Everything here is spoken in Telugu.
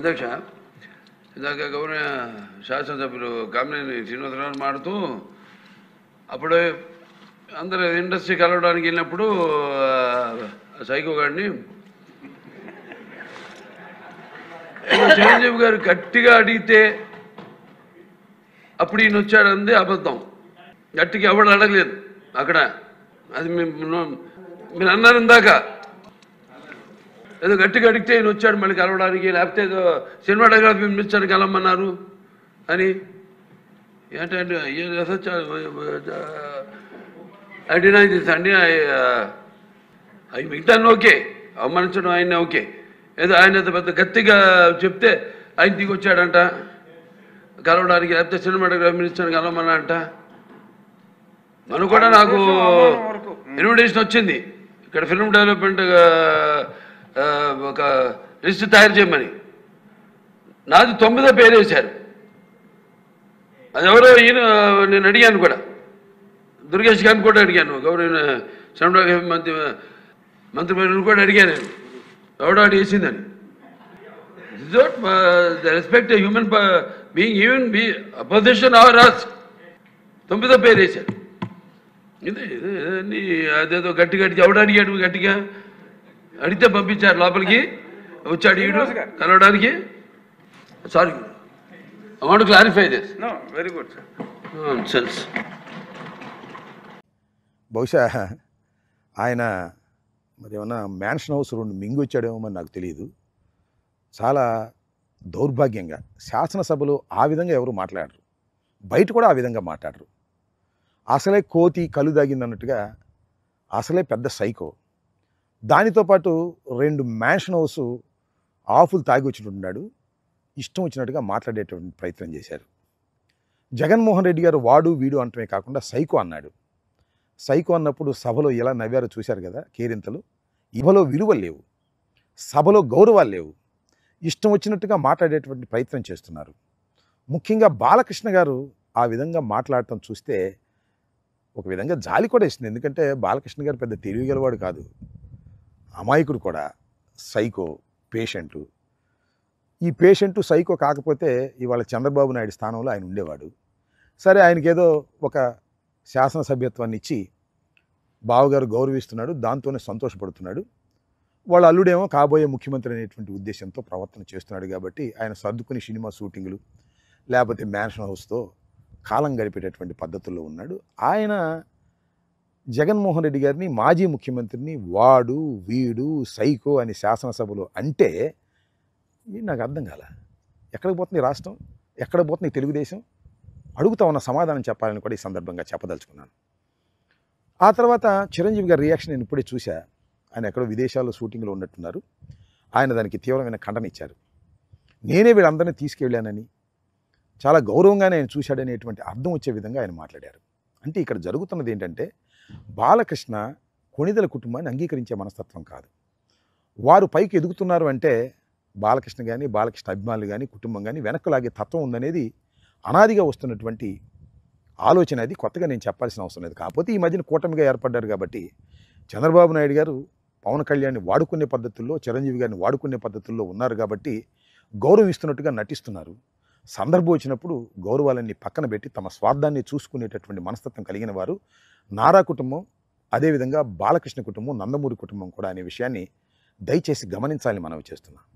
అధ్యక్ష, ఇందాక గౌరవ శాసనసభ్యులు కామినేని శ్రీనివాసరావు మాడుతూ అప్పుడు అందరూ ఇండస్ట్రీ కలవడానికి వెళ్ళినప్పుడు సైకో గారిని చిరంజీవి గారు గట్టిగా అడిగితే అప్పుడు ఈయన వచ్చాడంది అబద్ధం. గట్టిగా ఎవడు అడగలేదు అక్కడ. అది మీరు అన్నారు ఇందాక, ఏదో గట్టిగా అడిగితే ఈయన వచ్చాడు మళ్ళీ కలవడానికి, లేకపోతే ఏదో సినిమాటోగ్రఫీ మినిస్టర్ని కలవమన్నారు అని. ఏంటంటే అడినా అండి అవి మిగతాన్ని ఓకే, అవమానించడం ఆయన్ని ఓకే. ఏదో ఆయన పెద్ద గట్టిగా చెప్తే ఆయన దిగి వచ్చాడంట కలవడానికి, లేకపోతే సినిమాటోగ్రఫీ మినిస్టర్ని కలవమన్నా అంట. మనకు కూడా నాకు ఇన్విటేషన్ వచ్చింది ఇక్కడ ఫిల్మ్ డెవలప్మెంట్ ఒక లిస్ట్ తయారు చేయమని. నాది 9వ పేరు వేశారు. అది ఎవరో ఈయన నేను అడిగాను కూడా, దుర్గేష్ గారిని కూడా అడిగాను, గౌరవ సినిమాటోగ్రఫీ మంత్రి కూడా అడిగాను నేను, ఎవడో అడి వేసిందని. Respect human being, even be opposition or us. 9వ పేరు వేశారు. ఇదే అదేదో గట్టి ఎవడు అడిగాడు, గట్టిగా అడిగితే పంపించారు లోపలికి, వచ్చి అడిగాడు కలవడానికి. Sorry, I want to clarify this. Very good sir. బహుశా ఆయన మరి ఏమన్నా మ్యాన్షన్ హౌస్ 2 మింగి వచ్చాడేమో మరి నాకు తెలియదు. చాలా దౌర్భాగ్యంగా శాసనసభలో ఆ విధంగా ఎవరు మాట్లాడరు, బయట కూడా ఆ విధంగా మాట్లాడరు. అసలే కోతి కళ్ళు దాగిందన్నట్టుగా అసలే పెద్ద సైకో. దానితో పాటు 2 మ్యాన్షన్ హౌస్ ఆఫులు తాగి వచ్చినట్టున్నాడు, ఇష్టం వచ్చినట్టుగా మాట్లాడేటువంటి ప్రయత్నం చేశారు. జగన్మోహన్ రెడ్డి గారు వాడు వీడు అంటమే కాకుండా సైకో అన్నాడు. సైకో అన్నప్పుడు సభలో ఎలా నవ్వారో చూశారు కదా కేరింతలు. ఇవలో విలువలు లేవు, సభలో గౌరవాలు లేవు, ఇష్టం వచ్చినట్టుగా మాట్లాడేటువంటి ప్రయత్నం చేస్తున్నారు. ముఖ్యంగా బాలకృష్ణ గారు ఆ విధంగా మాట్లాడటం చూస్తే ఒక విధంగా జాలి కూడా ఇస్తుంది. ఎందుకంటే బాలకృష్ణ గారు పెద్ద తెలివిగలవాడు కాదు, అమాయకుడు కూడా, సైకో పేషెంటు. ఈ పేషెంటు సైకో కాకపోతే ఇవాళ చంద్రబాబు నాయుడు స్థానంలో ఆయన ఉండేవాడు. సరే, ఆయనకి ఏదో ఒక శాసనసభ్యత్వాన్ని ఇచ్చి బావగారు గౌరవిస్తున్నాడు, దాంతోనే సంతోషపడుతున్నాడు. వాళ్ళ అల్లుడేమో కాబోయే ముఖ్యమంత్రి అనేటువంటి ఉద్దేశంతో ప్రవర్తన చేస్తున్నాడు కాబట్టి ఆయన సర్దుకుని సినిమా షూటింగులు లేకపోతే మ్యాన్షన్ హౌస్తో కాలం గడిపేటటువంటి పద్ధతుల్లో ఉన్నాడు. ఆయన జగన్మోహన్ రెడ్డి గారిని, మాజీ ముఖ్యమంత్రిని వాడు వీడు సైకో అని శాసనసభలో అంటే నాకు అర్థం కాల. ఎక్కడికి పోతుంది రాష్ట్రం, ఎక్కడ పోతుంది తెలుగుదేశం? అడుగుతా ఉన్న సమాధానం చెప్పాలని కూడా ఈ సందర్భంగా చెప్పదలుచుకున్నాను. ఆ తర్వాత చిరంజీవి గారి రియాక్షన్ నేను ఇప్పుడే చూశా. ఆయన ఎక్కడో విదేశాల్లో షూటింగ్లో ఉన్నట్టున్నారు. ఆయన దానికి తీవ్రమైన ఖండన ఇచ్చారు. నేనే వీళ్ళందరినీ తీసుకెళ్ళానని, చాలా గౌరవంగానే ఆయన చూశాడనేటువంటి అర్థం వచ్చే విధంగా ఆయన మాట్లాడారు. అంటే ఇక్కడ జరుగుతున్నది ఏంటంటే బాలకృష్ణ కొణిదెల కుటుంబాన్ని అంగీకరించే మనస్తత్వం కాదు. వారు పైకి ఎదుగుతున్నారు అంటే బాలకృష్ణ కానీ, బాలకృష్ణ అభిమానులు కానీ, కుటుంబం కానీ వెనక్కు లాగే తత్వం ఉందనేది అనాదిగా వస్తున్నటువంటి ఆలోచన. అది కొత్తగా నేను చెప్పాల్సిన అవసరం లేదు. కాకపోతే ఈ మధ్యన కూటమిగా ఏర్పడ్డారు కాబట్టి చంద్రబాబు నాయుడు గారు పవన్ కళ్యాణ్ని వాడుకునే పద్ధతుల్లో, చిరంజీవి గారిని వాడుకునే పద్ధతుల్లో ఉన్నారు కాబట్టి గౌరవిస్తున్నట్టుగా నటిస్తున్నారు. సందర్భం వచ్చినప్పుడు గౌరవాలన్నీ పక్కన పెట్టి తమ స్వార్థాన్ని చూసుకునేటటువంటి మనస్తత్వం కలిగిన వారు నారా కుటుంబం, అదేవిధంగా బాలకృష్ణ కుటుంబం, నందమూరి కుటుంబం కూడా అనే విషయాన్ని దయచేసి గమనించాలని మనవి చేస్తున్నాను.